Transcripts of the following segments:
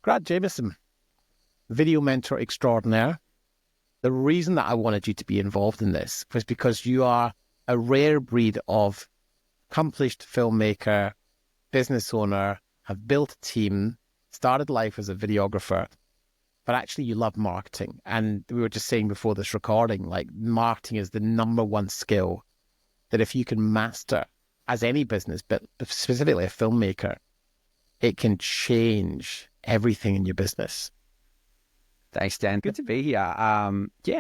Grant Jameson, video mentor extraordinaire. The reason that I wanted you to be involved in this was because you are a rare breed of accomplished filmmaker, business owner, have built a team, started life as a videographer, but actually you love marketing. And we were just saying before this recording, like marketing is the number one skill that if you can master as any business, but specifically a filmmaker, it can change everything in your business. Thanks, Dan. Good to be here.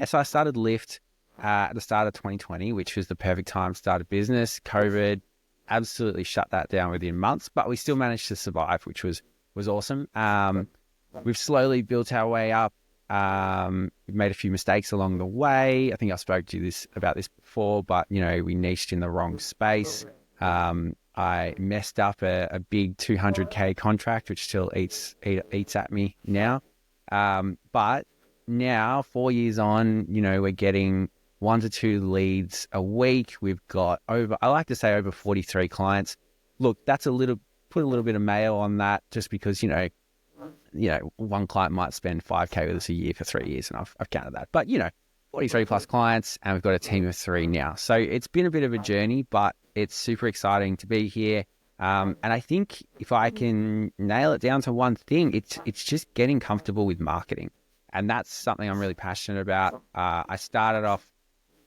So I started Lift at the start of 2020, which was the perfect time to start a business. COVID absolutely shut that down within months, but we still managed to survive, which was awesome. We've slowly built our way up. We've made a few mistakes along the way. I think I spoke to you about this before, but we niched in the wrong space. I messed up a big 200K contract, which still eats at me now. But now, 4 years on, we're getting 1 to 2 leads a week. We've got over 43 clients. Look, that's put a little bit of mayo on that just because, one client might spend 5K with us a year for 3 years, and I've counted that. But, 43 plus clients, and we've got a team of 3 now. So it's been a bit of a journey, but it's super exciting to be here. And I think if I can nail it down to one thing, it's just getting comfortable with marketing. And that's something I'm really passionate about. I started off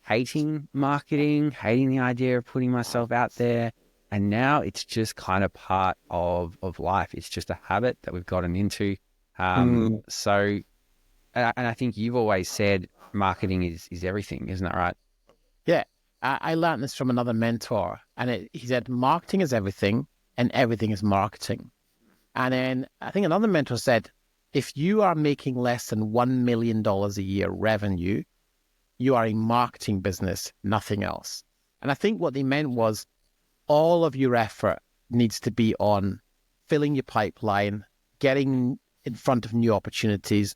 hating marketing, hating the idea of putting myself out there. And now it's just kind of part of life. It's just a habit that we've gotten into. So, and I think you've always said marketing is everything, isn't that right? Yeah. I learned this from another mentor, and he said, marketing is everything and everything is marketing. And then I think another mentor said, if you are making less than $1 million a year revenue, you are a marketing business, nothing else. And I think what they meant was all of your effort needs to be on filling your pipeline, getting in front of new opportunities.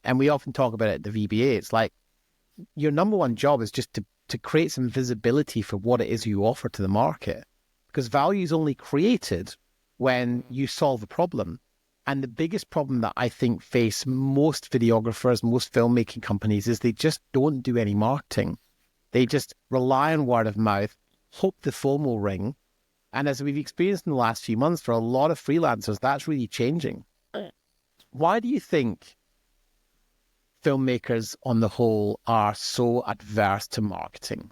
And we often talk about it at the VBA. It's like your number one job is just to create some visibility for what it is you offer to the market, because value is only created when you solve a problem. And the biggest problem that I think face most videographers, most filmmaking companies, is they just don't do any marketing. They just rely on word of mouth, hope the phone will ring. And as we've experienced in the last few months, for a lot of freelancers, that's really changing. Why do you think filmmakers on the whole are so adverse to marketing?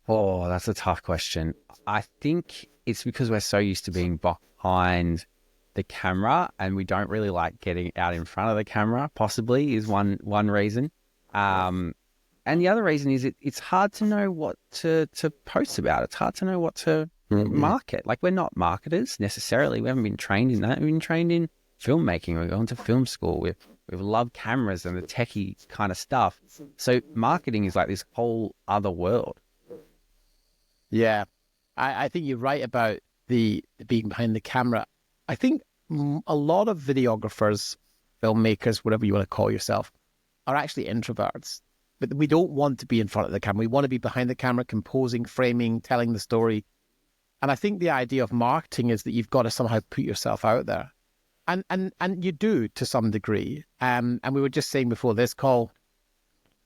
Oh, that's a tough question. I think it's because we're so used to being behind the camera and we don't really like getting out in front of the camera, possibly is one reason. And the other reason is it's hard to know what to post about. It's hard to know what to market. Like, we're not marketers necessarily. We haven't been trained in that. We've been trained in filmmaking. We've gone to film school. We've loved cameras and the techie kind of stuff. So marketing is like this whole other world. Yeah, I think you're right about the being behind the camera. I think a lot of videographers, filmmakers, whatever you want to call yourself, are actually introverts. But we don't want to be in front of the camera. We want to be behind the camera, composing, framing, telling the story. And I think the idea of marketing is that you've got to somehow put yourself out there. And you do to some degree. And we were just saying before this call,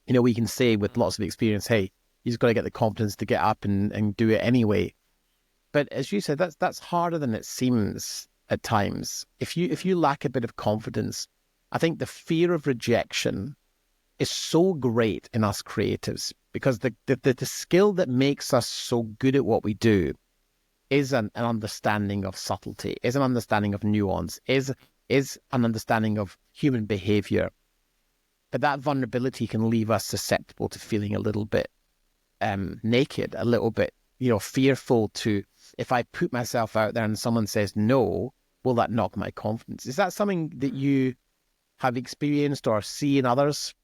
we can say with lots of experience, hey, you just got to get the confidence to get up and do it anyway. But as you said, that's harder than it seems at times. If you lack a bit of confidence, I think the fear of rejection is so great in us creatives, because the skill that makes us so good at what we do is an understanding of subtlety, is an understanding of nuance, is an understanding of human behavior. But that vulnerability can leave us susceptible to feeling a little bit naked, a little bit, fearful to, if I put myself out there and someone says no, will that knock my confidence? Is that something that you have experienced or see in others?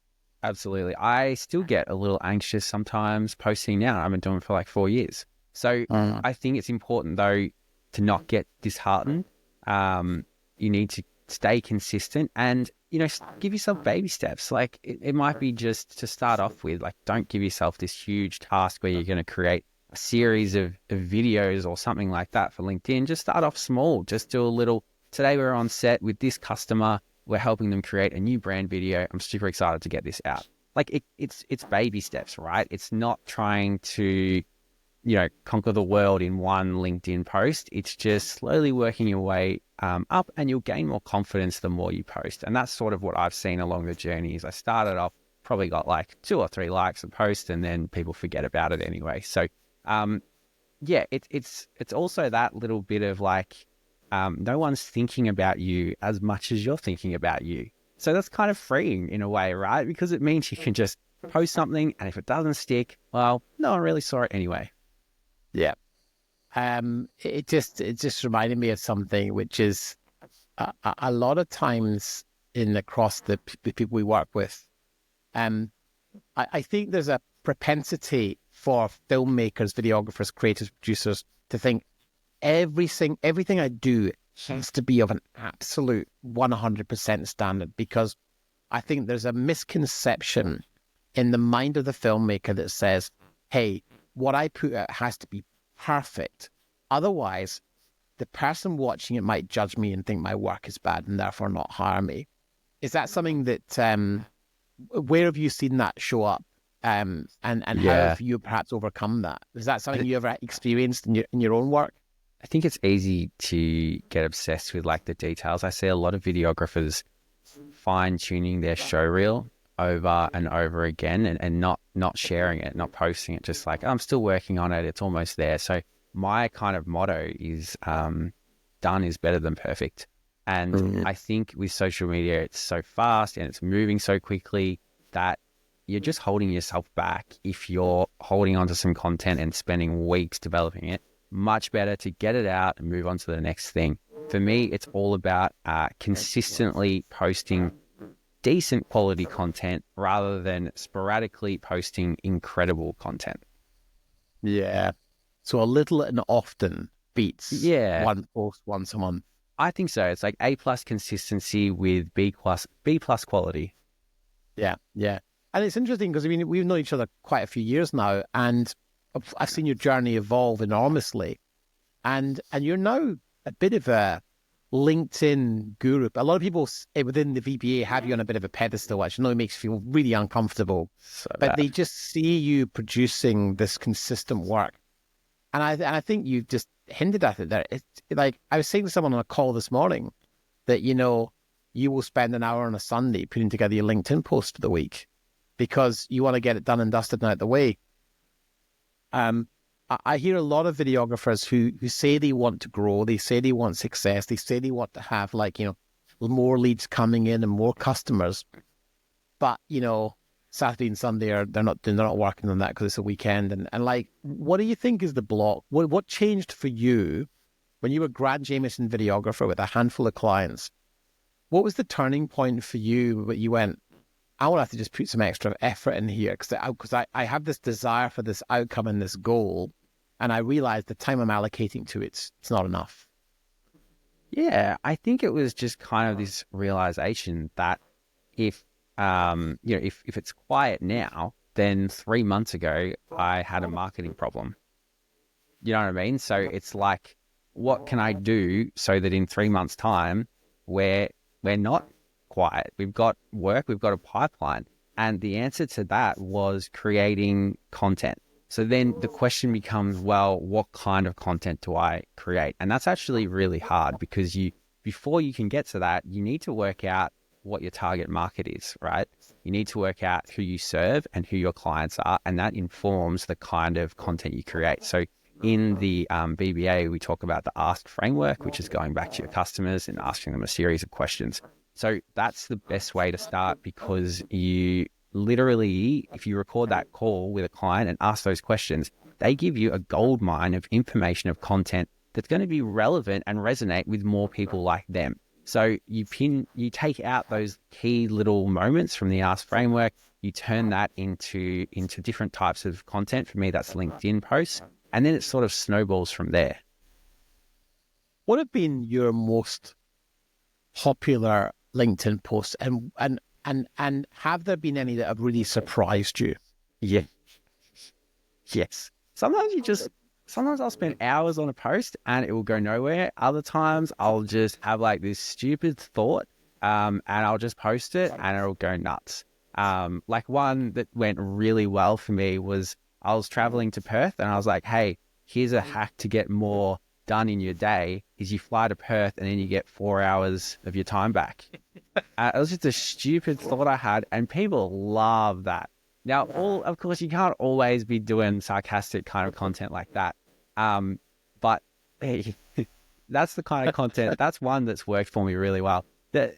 Absolutely. I still get a little anxious sometimes posting now. I've been doing it for like 4 years. So I think it's important, though, to not get disheartened. You need to stay consistent and, give yourself baby steps. Like it might be just to start off with, like, don't give yourself this huge task where you're going to create a series of videos or something like that for LinkedIn. Just start off small. Just do a little. Today we're on set with this customer. We're helping them create a new brand video. I'm super excited to get this out. Like it's baby steps, right? It's not trying to, conquer the world in one LinkedIn post. It's just slowly working your way up, and you'll gain more confidence the more you post. And that's sort of what I've seen along the journey. Is I started off, probably got like 2 or 3 likes a post, and then people forget about it anyway. So, it's also that little bit of like, no one's thinking about you as much as you're thinking about you. So that's kind of freeing in a way, right? Because it means you can just post something, and if it doesn't stick, well, no one really saw it anyway. Yeah. It just reminded me of something, which is a lot of times across the people we work with, I think there's a propensity for filmmakers, videographers, creators, producers to think everything I do has to be of an absolute 100% standard, because I think there's a misconception in the mind of the filmmaker that says, hey, what I put out has to be perfect. Otherwise, the person watching it might judge me and think my work is bad and therefore not hire me. Is that something that, where have you seen that show up? And how have you perhaps overcome that? Is that something you ever experienced in your own work? I think it's easy to get obsessed with like the details. I see a lot of videographers fine tuning their show reel over and over again, and not sharing it, not posting it, just like, I'm still working on it, it's almost there. So my kind of motto is done is better than perfect. And I think with social media, it's so fast and it's moving so quickly that you're just holding yourself back if you're holding onto some content and spending weeks developing it. Much better to get it out and move on to the next thing. For me, it's all about consistently posting decent quality content rather than sporadically posting incredible content. Yeah. So a little and often beats one post once a month. I think so. It's like A+ consistency with B+ quality. Yeah, yeah. And it's interesting because, I mean, we've known each other quite a few years now, and I've seen your journey evolve enormously. And you're now a bit of a LinkedIn guru. A lot of people within the VBA have you on a bit of a pedestal, which I know makes you feel really uncomfortable. But they just see you producing this consistent work. And I think you just hinted at it there. It's like, I was saying to someone on a call this morning that, you will spend an hour on a Sunday putting together your LinkedIn post for the week because you want to get it done and dusted and out the way. I hear a lot of videographers who say they want to grow, they say they want success, they say they want to have more leads coming in and more customers, but Saturday and Sunday they're not working on that because it's a weekend. And like, what do you think is the block? What changed for you when you were Grant Jameson videographer with a handful of clients? What was the turning point for you that you went, I will have to just put some extra effort in here because I have this desire for this outcome and this goal, and I realize the time I'm allocating to it's not enough? Yeah, I think it was just kind of this realization that if it's quiet now, then 3 months ago I had a marketing problem. You know what I mean? So it's like, what can I do so that in 3 months' time we're not quiet? We've got work, we've got a pipeline. And the answer to that was creating content. So then the question becomes, well, what kind of content do I create? And that's actually really hard because before you can get to that, you need to work out what your target market is, right? You need to work out who you serve and who your clients are, and that informs the kind of content you create. So in the BBA, we talk about the ASK framework, which is going back to your customers and asking them a series of questions. So that's the best way to start, because you literally, if you record that call with a client and ask those questions, they give you a gold mine of information, of content that's going to be relevant and resonate with more people like them. So you take out those key little moments from the ASK framework, you turn that into different types of content. For me, that's LinkedIn posts, and then it sort of snowballs from there. What have been your most popular LinkedIn posts, and have there been any that have really surprised you? Yeah. Yes. Sometimes I'll spend hours on a post and it will go nowhere. Other times I'll just have like this stupid thought and I'll just post it and it'll go nuts. Like one that went really well for me was I was traveling to Perth and I was like, hey, here's a hack to get more done in your day is you fly to Perth and then you get 4 hours of your time back. It was just a stupid thought I had and people love that. Now, of course, you can't always be doing sarcastic kind of content like that. But hey, that's the kind of content, that's one that's worked for me really well. The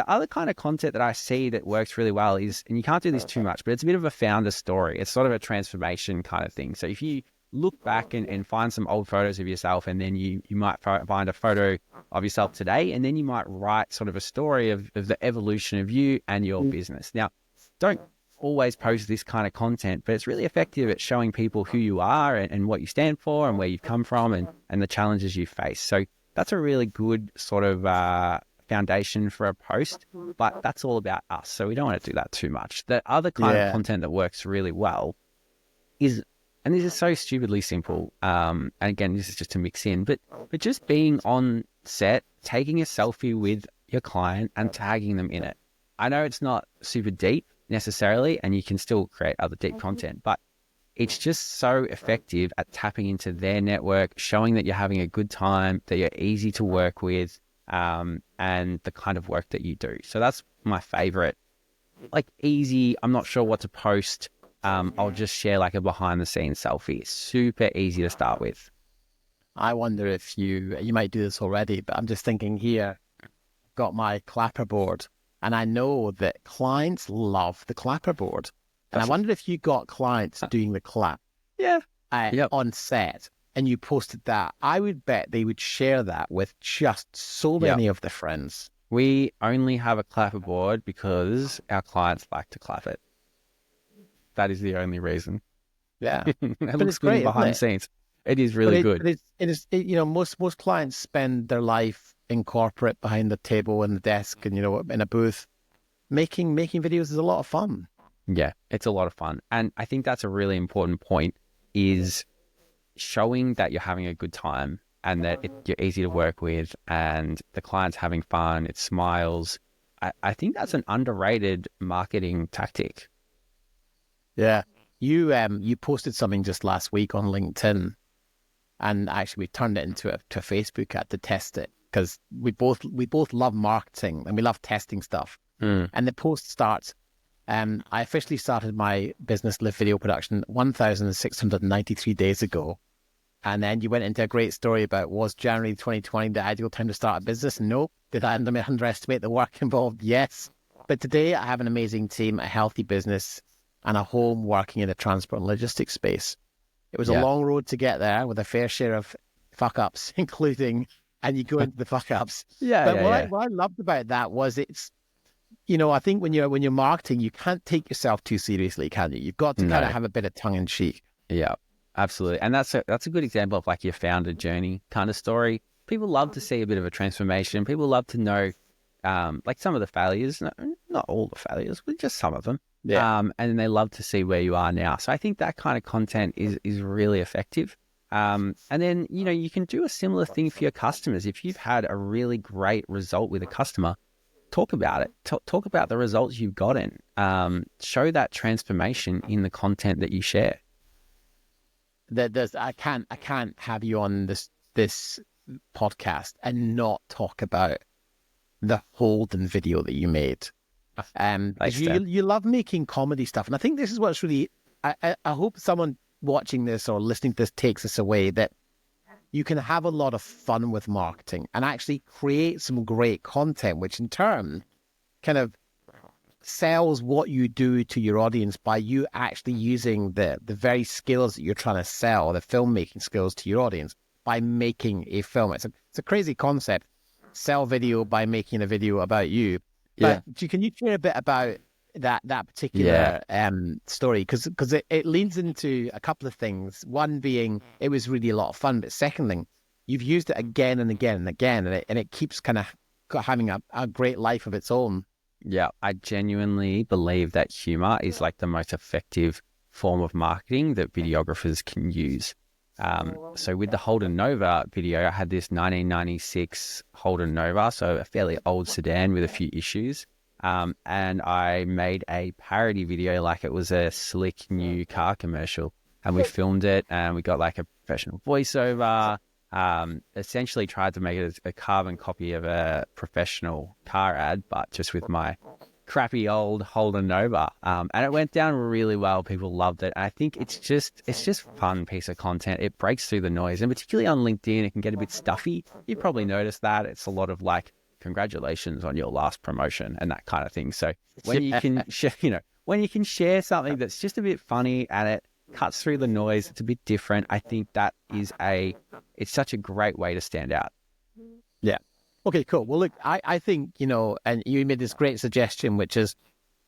other kind of content that I see that works really well is, and you can't do this too much, but it's a bit of a founder story. It's sort of a transformation kind of thing. So if you look back and find some old photos of yourself, and then you might find a photo of yourself today, and then you might write sort of a story of the evolution of you and your business. Now, don't always post this kind of content, but it's really effective at showing people who you are and what you stand for and where you've come from and the challenges you face. So that's a really good sort of foundation for a post, but that's all about us. So we don't want to do that too much. The other kind of content that works really well is, and this is so stupidly simple, and again, this is just to mix in, but just being on set, taking a selfie with your client and tagging them in it. I know it's not super deep necessarily, and you can still create other deep content, but it's just so effective at tapping into their network, showing that you're having a good time, that you're easy to work with, and the kind of work that you do. So that's my favorite. Like easy, I'm not sure what to post. I'll just share like a behind the scenes selfie. Super easy to start with. I wonder if you might do this already, but I'm just thinking here, got my clapperboard, and I know that clients love the clapperboard. And I wonder if you got clients doing the clap on set and you posted that, I would bet they would share that with just so many of their friends. We only have a clapperboard because our clients like to clap it. That is the only reason. Yeah. But it's great behind the scenes. It is really good. It is, you know, most clients spend their life in corporate behind the table and the desk and, you know, in a booth. Making videos is a lot of fun. Yeah, it's a lot of fun. And I think that's a really important point, is showing that you're having a good time and that you're easy to work with and the client's having fun, it smiles. I think that's an underrated marketing tactic. Yeah. You posted something just last week on LinkedIn, and actually we turned it into a Facebook ad to test it, because we both love marketing and we love testing stuff. And the post starts, I officially started my business live video production 1,693 days ago. And then you went into a great story about, was January 2020 the ideal time to start a business? Nope. Did I underestimate the work involved? Yes. But today I have an amazing team, a healthy business, and a home working in the transport and logistics space. It was a long road to get there, with a fair share of fuck-ups, including, and you go into the fuck-ups. What I loved about that was it's, you know, I think when you're marketing, you can't take yourself too seriously, can you? You've got to kind of have a bit of tongue in cheek. Yeah, absolutely. And that's a good example of like your founder journey kind of story. People love to see a bit of a transformation. People love to know, like some of the failures, not all the failures, but just some of them. Yeah. And they love to see where you are now. So I think that kind of content is really effective. And then, you know, you can do a similar thing for your customers. If you've had a really great result with a customer, talk about it. Talk about the results you've gotten. Show that transformation in the content that you share. I can't have you on this podcast and not talk about the Holden video that you made. You love making comedy stuff, and I think this is what's really. I hope someone watching this or listening to this takes this away, that you can have a lot of fun with marketing and actually create some great content, which in turn kind of sells what you do to your audience by you actually using the very skills that you're trying to sell, the filmmaking skills, to your audience by making a film. It's a crazy concept. Sell video by making a video about you. But can you share a bit about that particular story? Because it leads into a couple of things. One being, it was really a lot of fun. But second thing, you've used it again and again and again, and it keeps kind of having a great life of its own. Yeah, I genuinely believe that humor is like the most effective form of marketing that videographers can use. So with the Holden Nova video, I had this 1996 Holden Nova, so a fairly old sedan with a few issues. And I made a parody video like it was a slick new car commercial. And we filmed it and we got like a professional voiceover, essentially tried to make it a carbon copy of a professional car ad, but just with my crappy old Holden Nova. And it went down really well. People loved it. And I think it's just fun piece of content. It breaks through the noise, and particularly on LinkedIn, it can get a bit stuffy. You've probably noticed that. It's a lot of like, congratulations on your last promotion and that kind of thing. So when you can share, when you can share something that's just a bit funny and it cuts through the noise, it's a bit different. I think that is it's such a great way to stand out. Yeah. Okay, cool. Well, look, I think, and you made this great suggestion, which is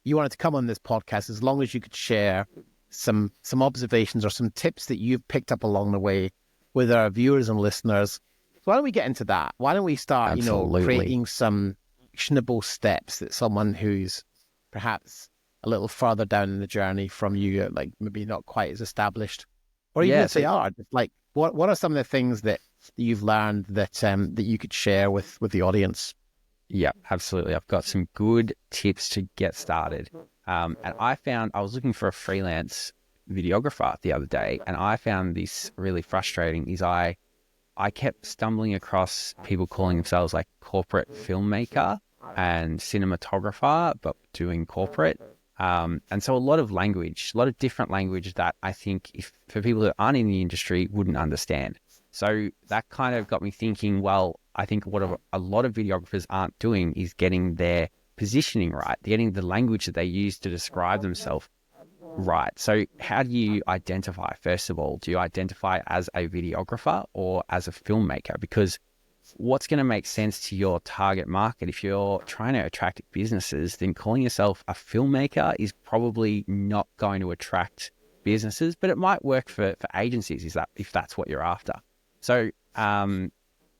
you wanted to come on this podcast as long as you could share some observations or some tips that you've picked up along the way with our viewers and listeners. So why don't we get into that? Why don't we start, Absolutely. creating some actionable steps that someone who's perhaps a little further down in the journey from you, like maybe not quite as established, or even if they are, like what are some of the things that you've learned that that you could share with the audience? Yeah, absolutely. I've got some good tips to get started. And I was looking for a freelance videographer the other day, and I found this really frustrating is I kept stumbling across people calling themselves like corporate filmmaker and cinematographer, but doing corporate. And so a lot of different language that I think for people that aren't in the industry wouldn't understand. So that kind of got me thinking, well, I think what a lot of videographers aren't doing is getting their positioning right, getting the language that they use to describe themselves right. So how do you identify, first of all? Do you identify as a videographer or as a filmmaker? Because what's going to make sense to your target market? If you're trying to attract businesses, then calling yourself a filmmaker is probably not going to attract businesses, but it might work for agencies if that's what you're after. So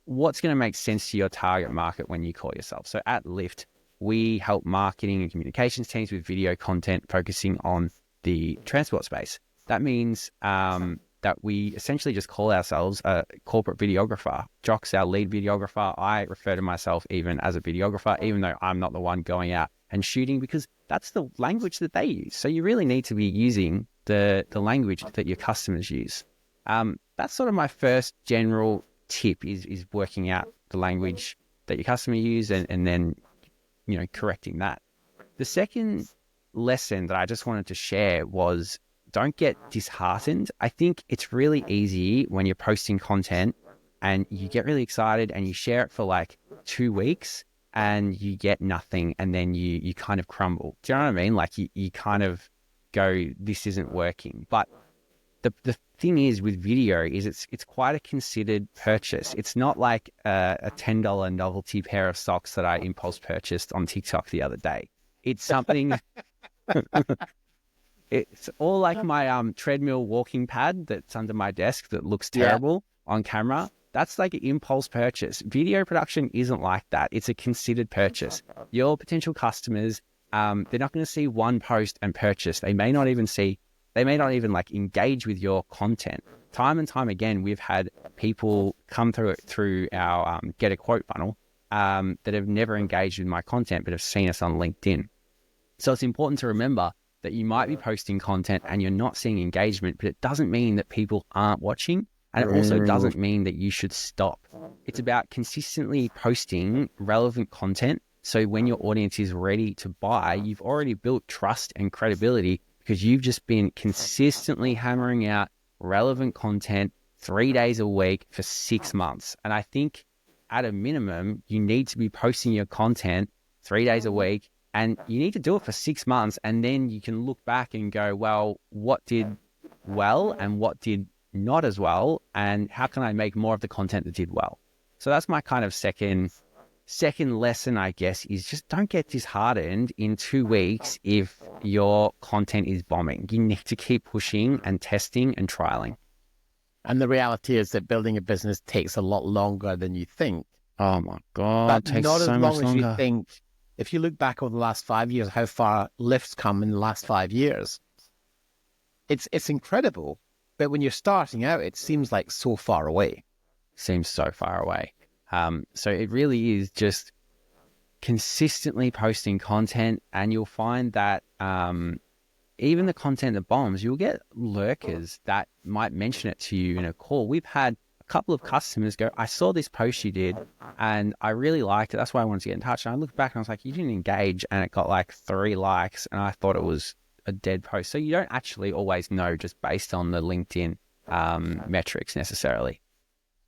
what's going to make sense to your target market when you call yourself? So at Lift, we help marketing and communications teams with video content focusing on the transport space. That means that we essentially just call ourselves a corporate videographer. Jock's our lead videographer. I refer to myself even as a videographer, even though I'm not the one going out and shooting, because that's the language that they use. So you really need to be using the language that your customers use. That's sort of my first general tip is working out the language that your customer use and then, correcting that. The second lesson that I just wanted to share was don't get disheartened. I think it's really easy when you're posting content and you get really excited and you share it for like 2 weeks and you get nothing and then you kind of crumble. Do you know what I mean? Like you kind of go, this isn't working. But the thing is with video is it's quite a considered purchase. It's not like a $10 novelty pair of socks that I impulse purchased on TikTok the other day. It's something... It's all like my treadmill walking pad that's under my desk that looks terrible on camera. That's like an impulse purchase. Video production isn't like that. It's a considered purchase. Your potential customers, they're not going to see one post and purchase. They may not even like engage with your content. Time and time again, we've had people come through our get a quote funnel that have never engaged with my content but have seen us on LinkedIn. So it's important to remember that you might be posting content and you're not seeing engagement, but it doesn't mean that people aren't watching. And it also doesn't mean that you should stop. It's about consistently posting relevant content. So when your audience is ready to buy, you've already built trust and credibility because you've just been consistently hammering out relevant content 3 days a week for 6 months. And I think at a minimum, you need to be posting your content 3 days a week. And you need to do it for 6 months, and then you can look back and go, well, what did well and what did not as well, and how can I make more of the content that did well? So that's my kind of second lesson, I guess, is just don't get disheartened in 2 weeks if your content is bombing. You need to keep pushing and testing and trialing. And the reality is that building a business takes a lot longer than you think. Oh my God, but not as long as you think. If you look back over the last 5 years, how far Lift's come in the last 5 years, it's incredible. But when you're starting out, it seems like so far away. Seems so far away. So it really is just consistently posting content, and you'll find that even the content that bombs, you'll get lurkers that might mention it to you in a call. We've had a couple of customers go, I saw this post you did and I really liked it. That's why I wanted to get in touch. And I looked back and I was like, you didn't engage, and it got like 3 likes, and I thought it was a dead post. So you don't actually always know just based on the LinkedIn metrics necessarily.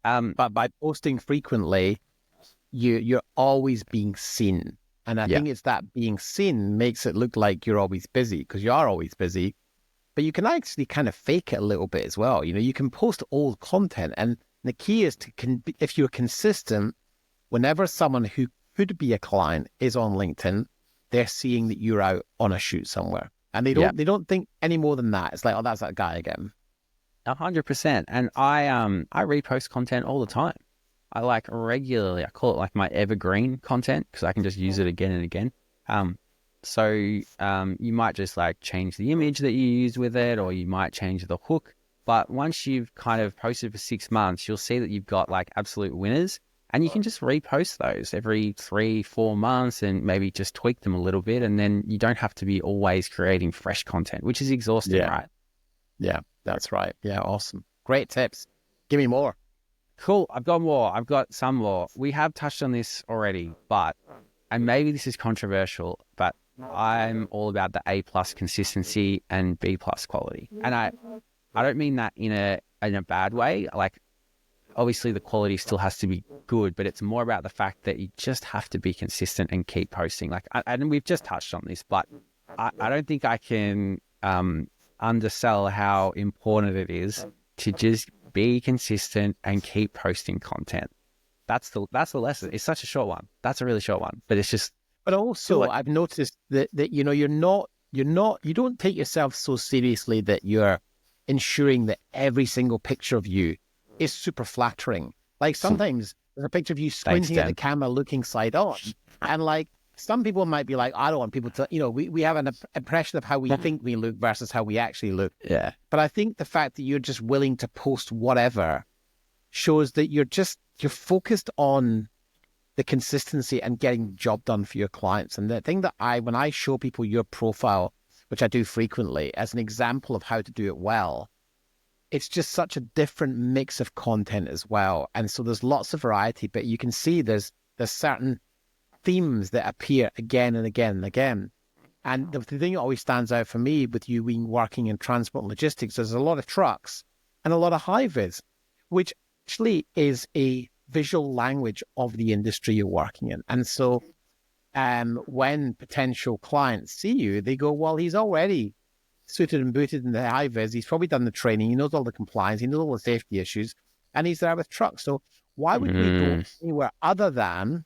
But by posting frequently, you're always being seen. And I think it's that being seen makes it look like you're always busy, because you are always busy. But you can actually kind of fake it a little bit as well. You know, you can post old content. And the key is if you're consistent, whenever someone who could be a client is on LinkedIn, they're seeing that you're out on a shoot somewhere. And they don't think any more than that. It's like, oh, that's that guy again. 100%. And I repost content all the time. I like regularly, I call it like my evergreen content, because I can just use it again and again. So you might just like change the image that you use with it, or you might change the hook. But once you've kind of posted for 6 months, you'll see that you've got like absolute winners, and you can just repost those every 3-4 months and maybe just tweak them a little bit. And then you don't have to be always creating fresh content, which is exhausting, right? Yeah, that's right. Yeah, awesome. Great tips. Give me more. Cool. I've got more. I've got some more. We have touched on this already, and maybe this is controversial, but I'm all about the A+ consistency and B+ quality. And I don't mean that in a bad way. Like, obviously the quality still has to be good, but it's more about the fact that you just have to be consistent and keep posting. Like, and we've just touched on this, but I don't think I can undersell how important it is to just be consistent and keep posting content. That's the lesson. It's such a short one. That's a really short one, but it's just. But also, I've noticed that you know, you don't take yourself so seriously that you're ensuring that every single picture of you is super flattering. Like, sometimes there's a picture of you squinting at the camera, looking side on, and like, some people might be like, I don't want people to, you know, we have an impression of how we think we look versus how we actually look. Yeah. But I think the fact that you're just willing to post whatever shows that you're focused on the consistency and getting the job done for your clients. And the thing that when I show people your profile, which I do frequently, as an example of how to do it well, it's just such a different mix of content as well. And so there's lots of variety, but you can see there's certain themes that appear again and again and again. And the thing that always stands out for me with you being working in transport and logistics, there's a lot of trucks and a lot of high-vis, which actually is a visual language of the industry you're working in. And so when potential clients see you, they go, well, he's already suited and booted in the high-vis. He's probably done the training. He knows all the compliance. He knows all the safety issues. And he's there with trucks. So why would we go anywhere other than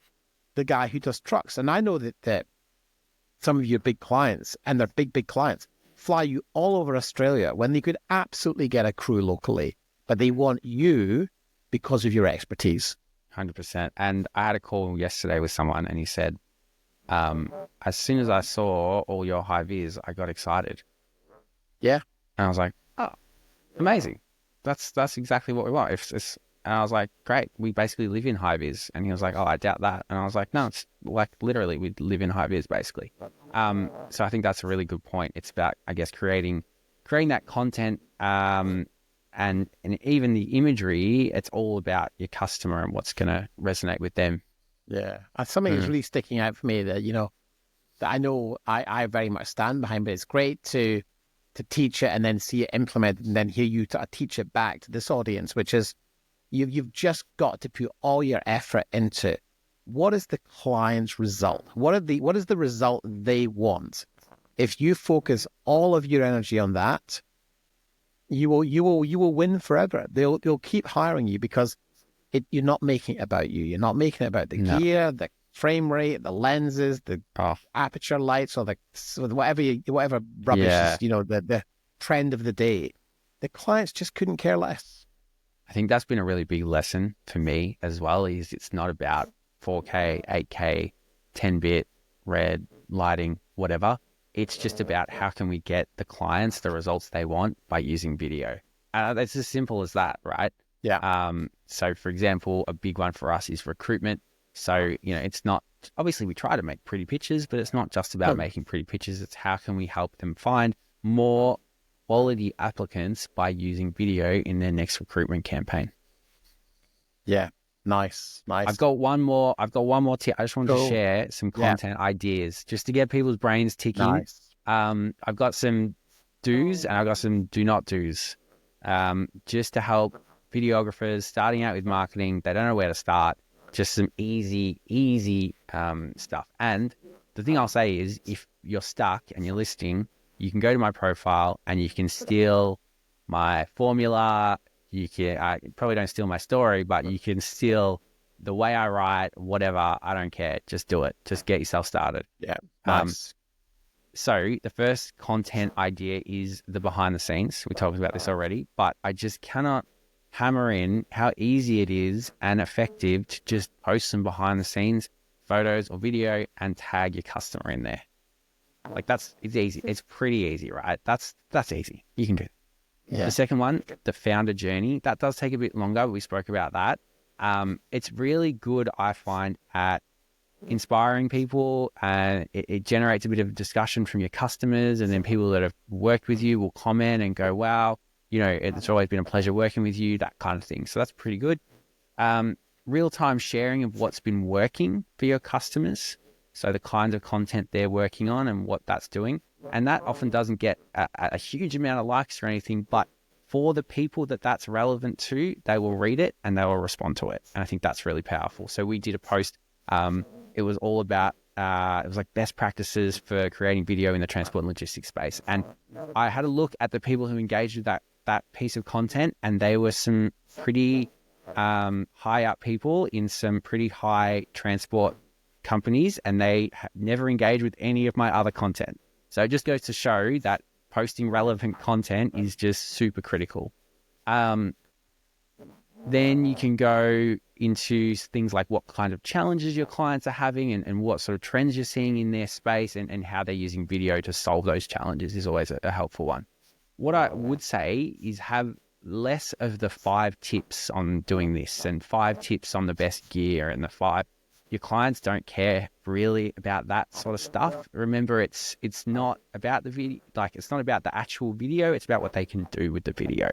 the guy who does trucks? And I know that some of your big clients, and they're big clients, fly you all over Australia when they could absolutely get a crew locally, but they want you because of your expertise. 100%. And I had a call yesterday with someone, and he said, as soon as I saw all your high vis, I got excited. Yeah. And I was like, oh, amazing. That's exactly what we want. And I was like, great, we basically live in high vis. And he was like, oh, I doubt that. And I was like, no, it's like literally we live in high vis basically. So I think that's a really good point. It's about, I guess, creating that content, and even the imagery. It's all about your customer and what's going to resonate with them. Yeah. Something that's really sticking out for me that, you know, that I know I very much stand behind, but it's great to teach it and then see it implemented and then hear you teach it back to this audience, which is, you've just got to put all your effort into what is the client's result? What is the result they want? If you focus all of your energy on that, you will win forever. They'll keep hiring you because you're not making it about you. You're not making it about the gear, the frame rate, the lenses, the aperture lights, or whatever rubbish is, you know, the trend of the day. The clients just couldn't care less. I think that's been a really big lesson for me as well, is it's not about 4K, 8K, 10-bit, red, lighting, whatever. It's just about how can we get the clients the results they want by using video. It's as simple as that, right? Yeah. So for example, a big one for us is recruitment. So, it's not, obviously we try to make pretty pictures, but it's not just about making pretty pictures. It's how can we help them find more quality applicants by using video in their next recruitment campaign. Yeah. Nice. I've got one more tip. I just wanted to Cool. share some content ideas just to get people's brains ticking. Nice. I've got some do's and I've got some do not do's, just to help videographers starting out with marketing. They don't know where to start. Just some easy stuff. And the thing I'll say is, if you're stuck and you're listening, you can go to my profile and you can steal my formula. You can, I probably don't steal my story, but you can steal the way I write, whatever. I don't care. Just do it. Just get yourself started. Yeah. Nice. So the first content idea is the behind the scenes. We talked about this already, but I just cannot hammer in how easy it is and effective to just post some behind the scenes photos or video and tag your customer in there. Like it's easy. It's pretty easy, right? That's easy. You can do it. Yeah. The second one, the founder journey, that does take a bit longer. We spoke about that. It's really good, I find, at inspiring people, and it generates a bit of discussion from your customers, and then people that have worked with you will comment and go, wow, it's always been a pleasure working with you, that kind of thing. So that's pretty good. Real-time sharing of what's been working for your customers. So the kinds of content they're working on and what that's doing. And that often doesn't get a huge amount of likes or anything, but for the people that's relevant to, they will read it and they will respond to it. And I think that's really powerful. So we did a post. It was all about, it was like best practices for creating video in the transport and logistics space. And I had a look at the people who engaged with that piece of content, and they were some pretty high up people in some pretty high transport companies, and they never engaged with any of my other content. So it just goes to show that posting relevant content is just super critical. Then you can go into things like what kind of challenges your clients are having, and what sort of trends you're seeing in their space, and how they're using video to solve those challenges is always a helpful one. What I would say is have less of the 5 tips on doing this and 5 tips on the best gear and the 5. Your clients don't care really about that sort of stuff. Remember, it's not about the video, it's not about the actual video. It's about what they can do with the video.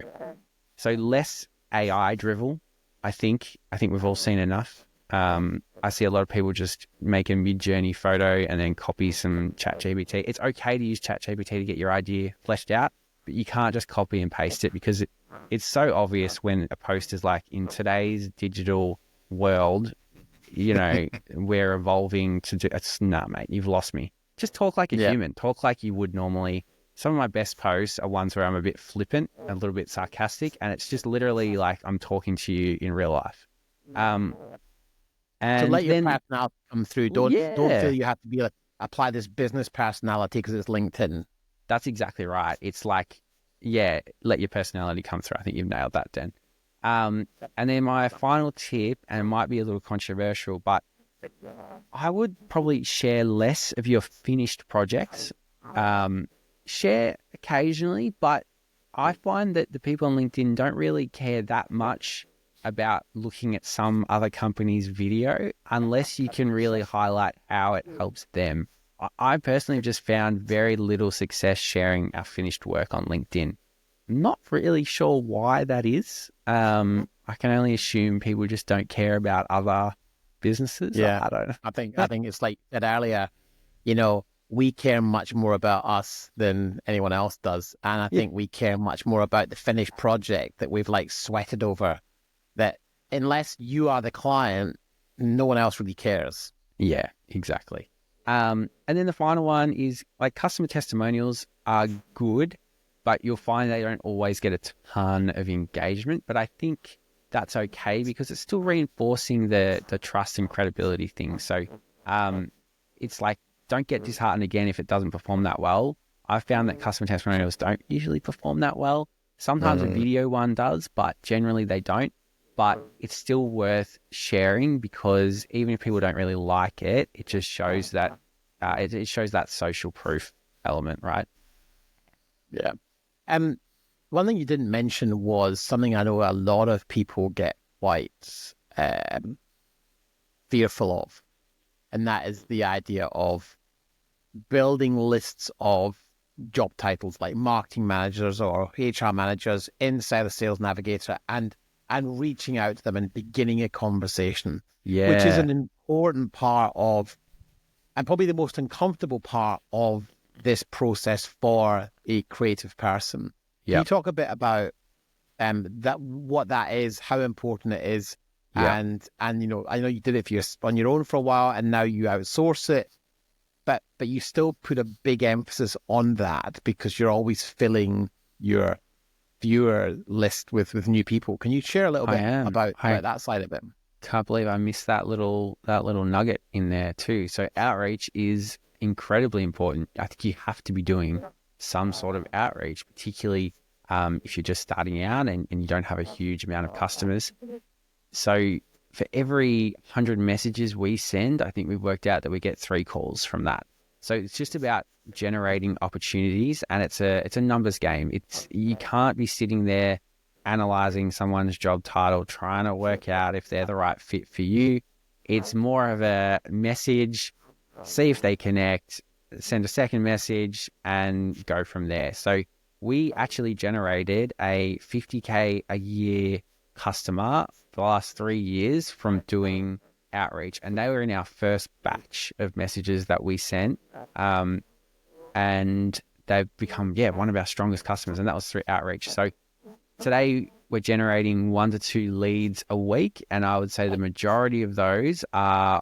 So less AI drivel. I think we've all seen enough. I see a lot of people just make a mid-journey photo and then copy some ChatGPT. It's okay to use ChatGPT to get your idea fleshed out, but you can't just copy and paste it, because it's so obvious when a post is like, in today's digital world, we're evolving to do. It's nah, mate, you've lost me. Just talk like a human. Talk like you would normally. Some of my best posts are ones where I'm a bit flippant, a little bit sarcastic, and it's just literally like I'm talking to you in real life. And to let your personality come through. Don't feel you have to be apply this business personality because it's LinkedIn. That's exactly right. It's like, let your personality come through. I think you've nailed that, Den. And then my final tip, and it might be a little controversial, but I would probably share less of your finished projects. Share occasionally, but I find that the people on LinkedIn don't really care that much about looking at some other company's video unless you can really highlight how it helps them. I personally have just found very little success sharing our finished work on LinkedIn. Not really sure why that is. I can only assume people just don't care about other businesses. Yeah, I don't know. I think it's like I said earlier, we care much more about us than anyone else does. And I think we care much more about the finished project that we've sweated over, that unless you are the client, no one else really cares. Yeah, exactly. And then the final one is customer testimonials are good, but you'll find they don't always get a ton of engagement. But I think that's okay, because it's still reinforcing the trust and credibility thing. So it's don't get disheartened again if it doesn't perform that well. I've found that customer testimonials don't usually perform that well. Sometimes a video one does, but generally they don't. But it's still worth sharing, because even if people don't really like it, it just shows that it shows that social proof element, right? Yeah. one thing you didn't mention was something I know a lot of people get quite fearful of, and that is the idea of building lists of job titles like marketing managers or HR managers inside the Sales Navigator and reaching out to them and beginning a conversation, which is Yeah. an important part of, and probably the most uncomfortable part of this process for a creative person. Can you Yep. talk a bit about that, what that is, how important it is, Yep. and you know, I know you did it on your own for a while, and now you outsource it, but you still put a big emphasis on that because you're always filling your viewer list with new people. Can you share a little I bit am. about I that side of it? can't believe I missed that little nugget in there too. So outreach is incredibly important. I think you have to be doing some sort of outreach, particularly if you're just starting out and you don't have a huge amount of customers. So for every 100 messages we send, I think we've worked out that we get 3 calls from that. So it's just about generating opportunities, and it's a numbers game. You can't be sitting there analyzing someone's job title, trying to work out if they're the right fit for you. It's more of a message, see if they connect, send a second message, and go from there. So we actually generated a 50K a year customer for the last 3 years from doing outreach, and they were in our first batch of messages that we sent, and they've become one of our strongest customers, and that was through outreach. So today we're generating 1 to 2 leads a week, and I would say the majority of those are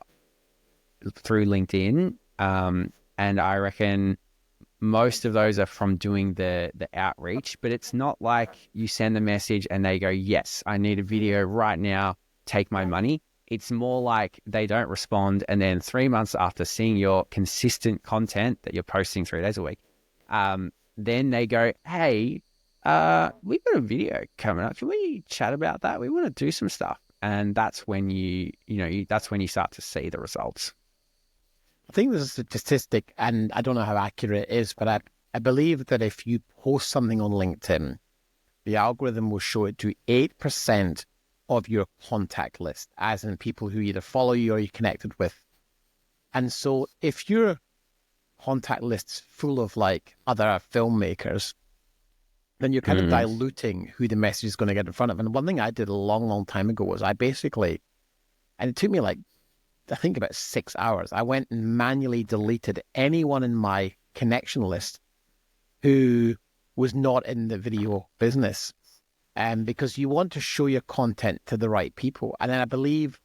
through LinkedIn, and I reckon most of those are from doing the outreach. But it's not like you send the message and they go, yes, I need a video right now, take my money. It's more like they don't respond, and then 3 months after seeing your consistent content that you're posting 3 days a week, then they go, hey, we've got a video coming up. Can we chat about that? We want to do some stuff. And that's when that's when you start to see the results. I think there's a statistic, and I don't know how accurate it is, but I believe that if you post something on LinkedIn, the algorithm will show it to 8% of your contact list, as in people who either follow you or you're connected with. And so if your contact list's full of like other filmmakers, then you're kind of diluting who the message is going to get in front of. And one thing I did a long, long time ago was I basically, and it took me like, I think about 6 hours, I went and manually deleted anyone in my connection list who was not in the video business. Because you want to show your content to the right people. And then I believe,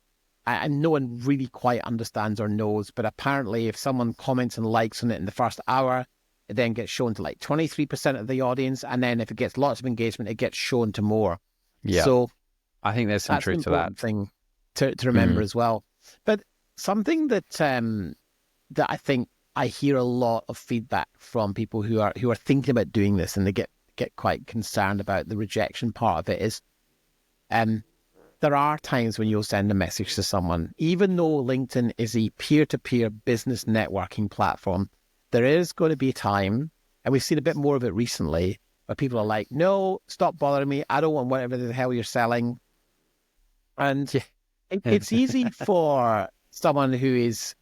and no one really quite understands or knows, but apparently if someone comments and likes on it in the first hour, it then gets shown to like 23% of the audience. And then if it gets lots of engagement, it gets shown to more. Yeah. So I think there's some that's an truth to that. important thing to remember as well. But something that that I think I hear a lot of feedback from people who are thinking about doing this, and they get quite concerned about the rejection part of it, is there are times when you'll send a message to someone, even though LinkedIn is a peer-to-peer business networking platform, there is going to be a time, and we've seen a bit more of it recently, where people are like, no, stop bothering me, I don't want whatever the hell you're selling. And it's easy for someone who is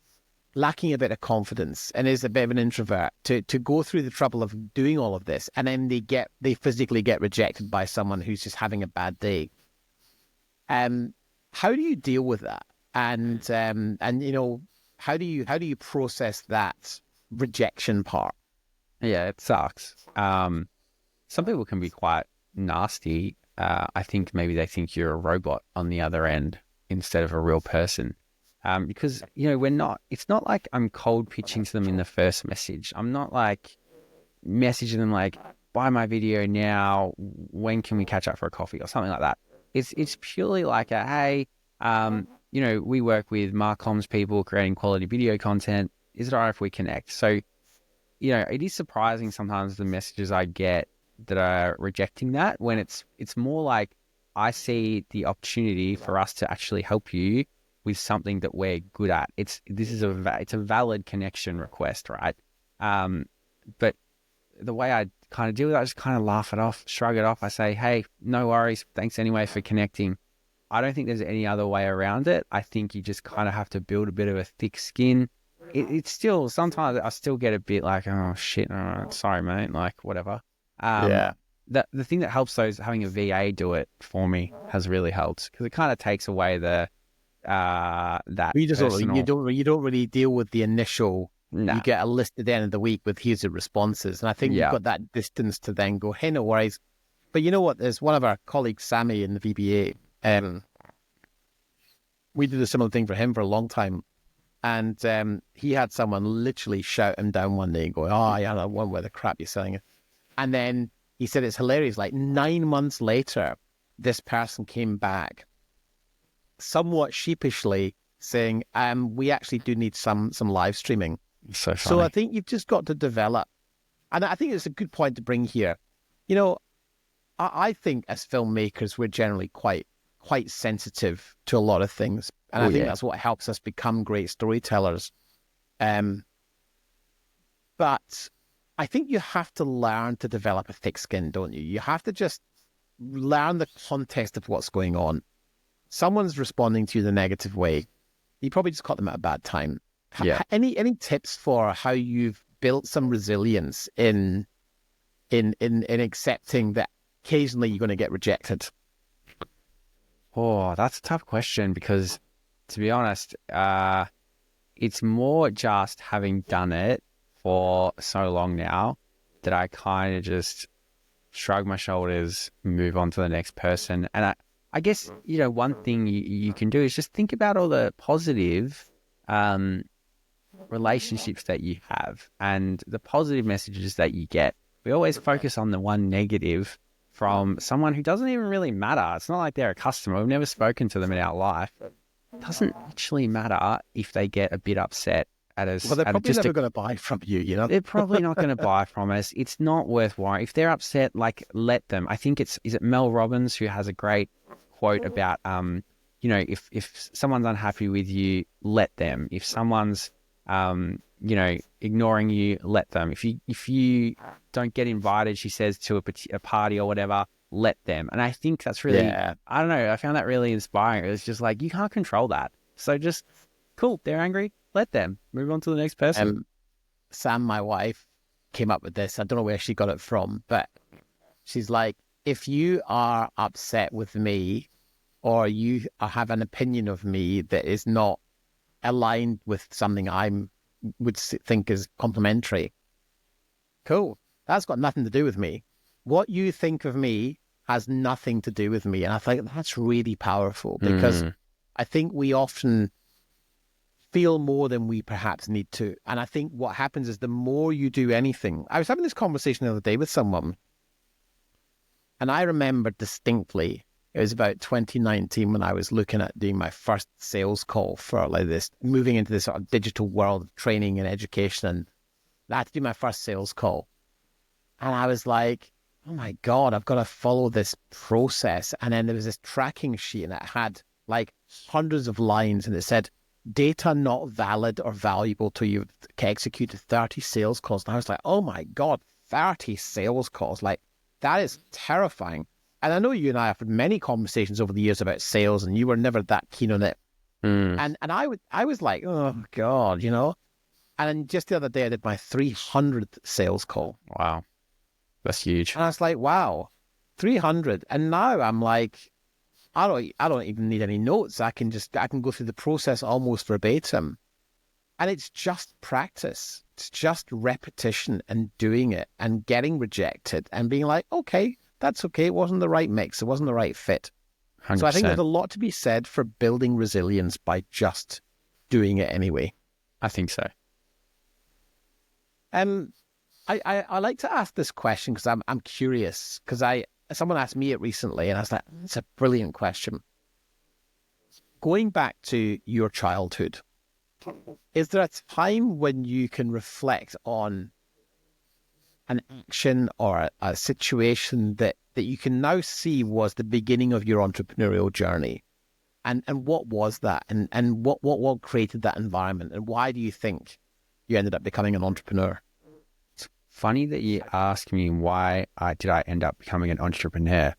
lacking a bit of confidence and is a bit of an introvert to go through the trouble of doing all of this, and then they physically get rejected by someone who's just having a bad day. How do you deal with that? And you know, how do you process that rejection part? Yeah, it sucks. Some people can be quite nasty. I think maybe they think you're a robot on the other end instead of a real person. Because, it's not like I'm cold pitching to them in the first message. I'm not like messaging them like, buy my video now, when can we catch up for a coffee or something like that. It's purely like a, hey, we work with Marcoms people creating quality video content. Is it all right if we connect? So, it is surprising sometimes the messages I get that are rejecting that, when it's more like, I see the opportunity for us to actually help you with something that we're good at. It's a valid connection request, right? But the way I kind of deal with it, I just kind of laugh it off, shrug it off. I say, hey, no worries. Thanks anyway for connecting. I don't think there's any other way around it. I think you just kind of have to build a bit of a thick skin. It's still, sometimes I still get a bit like, oh shit, sorry mate, like whatever. Yeah. The thing that helps though is having a VA do it for me has really helped, because it kind of takes away the that You just personal. you don't really deal with the initial. Nah. You get a list at the end of the week with here's the responses, and I think you've Yeah. got that distance to then go, hey, no worries. But you know what? There's one of our colleagues, Sammy, in the VBA. We did a similar thing for him for a long time, and he had someone literally shout him down one day and go, "Oh, yeah, that one where the crap you're selling it." And then he said it's hilarious. Like 9 months later, this person came back, somewhat sheepishly saying, "We actually do need some live streaming." So So funny. I think you've just got to develop, and I think it's a good point to bring here. You know, I think as filmmakers, we're generally quite sensitive to a lot of things, and I think that's what helps us become great storytellers. But I think you have to learn to develop a thick skin, don't you? You have to just learn the context of what's going on. Someone's responding to you in a negative way. You probably just caught them at a bad time. Yeah. Any tips for how you've built some resilience in accepting that occasionally you're going to get rejected? Oh, that's a tough question, because to be honest, it's more just having done it for so long now that I kind of just shrug my shoulders, move on to the next person. And I guess, you know, one thing you can do is just think about all the positive relationships that you have and the positive messages that you get. We always focus on the one negative from someone who doesn't even really matter. It's not like they're a customer. We've never spoken to them in our life. It doesn't actually matter if they get a bit upset at us. Well, they're probably never going to buy from you, you know? They're probably not going to buy from us. It's not worth worrying. If they're upset, like, let them. I think is it Mel Robbins who has a great quote about, you know, if someone's unhappy with you, let them. If someone's, you know, ignoring you, let them. If you don't get invited, she says, to a party or whatever, let them. And I think that's really, I don't know, I found that really inspiring. It's just like, you can't control that. So just, cool, they're angry, let them. Move on to the next person. Sam, my wife, came up with this. I don't know where she got it from, but she's like, if you are upset with me or you have an opinion of me that is not aligned with something I would think is complimentary, cool. That's got nothing to do with me. What you think of me has nothing to do with me. And I think that's really powerful, because I think we often feel more than we perhaps need to. And I think what happens is the more you do anything. I was having this conversation the other day with someone, and I remember distinctly, it was about 2019 when I was looking at doing my first sales call for like this, moving into this sort of digital world of training and education. And I had to do my first sales call. And I was like, oh my God, I've got to follow this process. And then there was this tracking sheet and it had like hundreds of lines and it said, data not valid or valuable to you, executed 30 sales calls. And I was like, oh my God, 30 sales calls. Like, that is terrifying. And I know you and I have had many conversations over the years about sales, and you were never that keen on it. And I was like, oh God, you know. And then just the other day, I did my 300th sales call. Wow, that's huge. And I was like, wow, 300. And now I'm like, I don't even need any notes. I can go through the process almost verbatim. And it's just practice. It's just repetition and doing it and getting rejected and being like, okay, that's okay. It wasn't the right mix. It wasn't the right fit. 100%. So I think there's a lot to be said for building resilience by just doing it anyway. I think so. I like to ask this question because I'm curious, because someone asked me it recently and I was like, it's a brilliant question. Going back to your childhood, is there a time when you can reflect on an action or a situation that you can now see was the beginning of your entrepreneurial journey? And what was that? And what created that environment? And why do you think you ended up becoming an entrepreneur? funny that you asked me why I end up becoming an entrepreneur.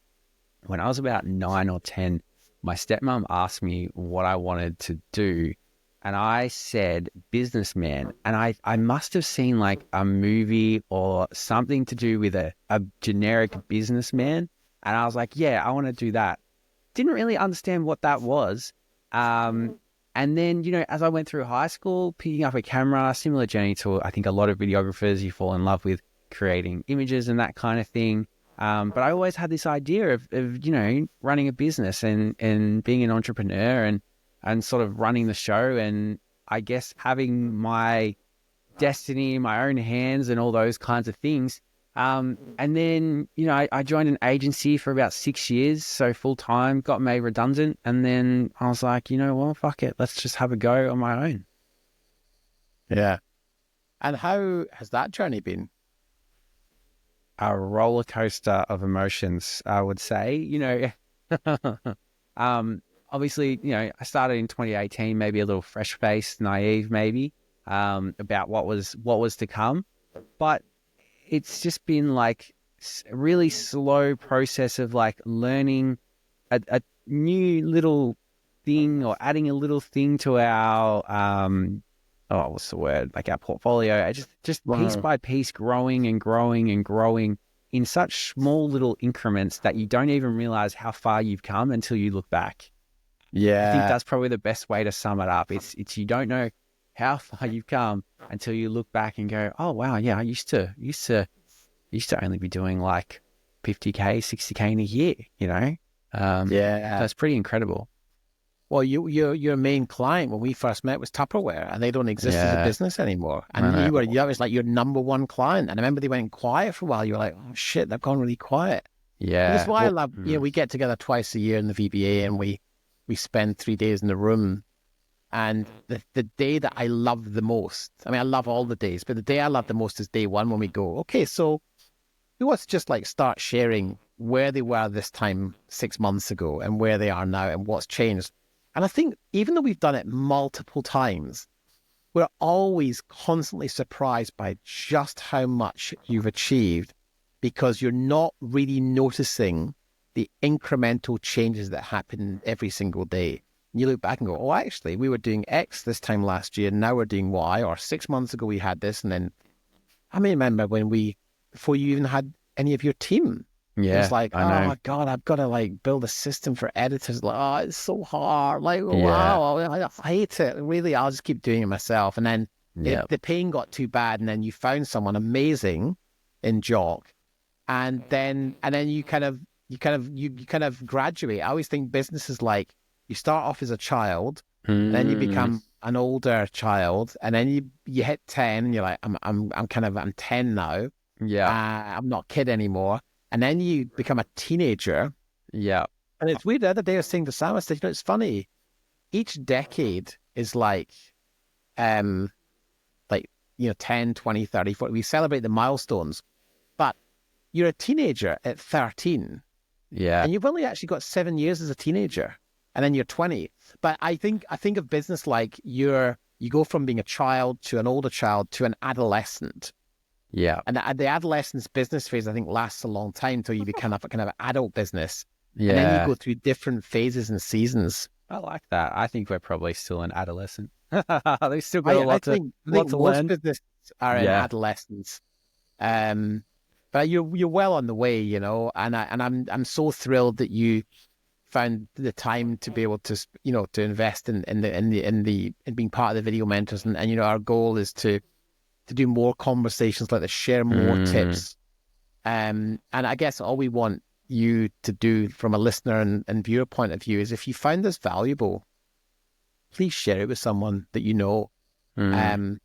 When I was about 9 or 10, my stepmom asked me what I wanted to do. And I said businessman. And I must have seen like a movie or something to do with a generic businessman. And I was like, yeah, I want to do that. Didn't really understand what that was. And then, you know, as I went through high school, picking up a camera, similar journey to, I think, a lot of videographers, you fall in love with creating images and that kind of thing. But I always had this idea of, you know, running a business and being an entrepreneur and sort of running the show. And I guess having my destiny in my own hands and all those kinds of things. And then, you know, I joined an agency for about 6 years, so full time, got made redundant. And then I was like, you know, well, fuck it. Let's just have a go on my own. Yeah. And how has that journey been? A roller coaster of emotions, I would say. You know, obviously, you know, I started in 2018, maybe a little fresh-faced, naive, maybe, about what was to come. But it's just been like a really slow process of like learning a new little thing or adding a little thing to our what's the word? Like our portfolio. I just piece by piece, growing and growing and growing in such small little increments that you don't even realize how far you've come until you look back. Yeah. I think that's probably the best way to sum it up. It's you don't know how far you've come until you look back and go, oh wow, yeah, I used to only be doing like 50K, 60K in a year, you know? Yeah. That's pretty incredible. Well, your main client when we first met was Tupperware, and they don't exist as a business anymore. And that was like your number one client. And I remember they went quiet for a while. You were like, oh shit, they've gone really quiet. Yeah. And that's why I love, you know, we get together twice a year in the VBA and we spend 3 days in the room. And the day that I love the most, I mean, I love all the days, but the day I love the most is day one when we go, okay, so who wants to just like start sharing where they were this time 6 months ago and where they are now and what's changed. And I think even though we've done it multiple times, we're always constantly surprised by just how much you've achieved because you're not really noticing the incremental changes that happen every single day. And you look back and go, oh, actually, we were doing X this time last year, and now we're doing Y, or 6 months ago we had this. And then I remember before you even had any of your team, yeah, it's like, I oh know. my God, I've got to like build a system for editors. Like, oh, it's so hard. Like, wow, I hate it. Really, I'll just keep doing it myself. And then the pain got too bad, and then you found someone amazing in Jock, and then you kind of graduate. I always think business is like you start off as a child, and then you become an older child, and then you hit 10, and you're like, I'm 10 now. Yeah, I'm not a kid anymore. And then you become a teenager. Yeah. And it's weird. The other day I was saying to Sam, I said, you know, it's funny. Each decade is like, you know, 10, 20, 30, 40. We celebrate the milestones. But you're a teenager at 13. Yeah. And you've only actually got 7 years as a teenager. And then you're 20. But I think of business like you go from being a child to an older child to an adolescent. Yeah. And the adolescence business phase, I think, lasts a long time until you become a kind of adult business. Yeah. And then you go through different phases and seasons. I like that. I think we're probably still an adolescent. They've still got a lot to learn. Most businesses are in adolescence. But you're well on the way, you know, and I'm so thrilled that you found the time to be able to, you know, to invest in being part of the video mentors. And you know, our goal is to do more conversations like this, share more tips. And I guess all we want you to do from a listener and viewer point of view is if you find this valuable, please share it with someone that you know. And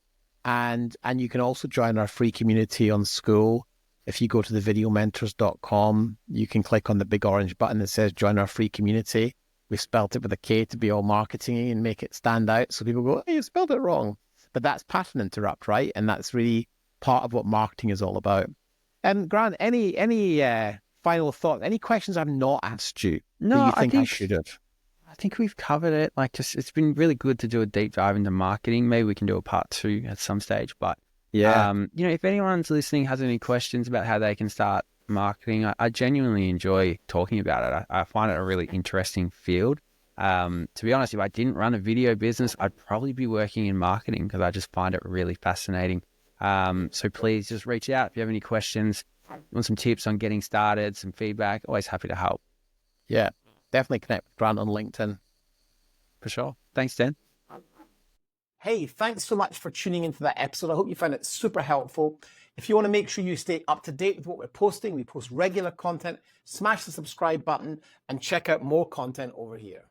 you can also join our free community on School. If you go to thevideomentors.com, you can click on the big orange button that says join our free community. We spelt it with a K to be all marketing and make it stand out. So people go, hey, you spelled it wrong. But that's pattern interrupt, right? And that's really part of what marketing is all about. And Grant, any final thought? Any questions I've not asked you that you think I should have? I think we've covered it. Like, just it's been really good to do a deep dive into marketing. Maybe we can do a part 2 at some stage. But Yeah. If anyone's listening has any questions about how they can start marketing, I genuinely enjoy talking about it. I find it a really interesting field. To be honest, if I didn't run a video business, I'd probably be working in marketing because I just find it really fascinating. So please just reach out if you have any questions, want some tips on getting started, some feedback. Always happy to help. Yeah. Definitely connect with Grant on LinkedIn. For sure. Thanks, Dan. Hey, thanks so much for tuning into that episode. I hope you found it super helpful. If you want to make sure you stay up to date with what we're posting, we post regular content, smash the subscribe button and check out more content over here.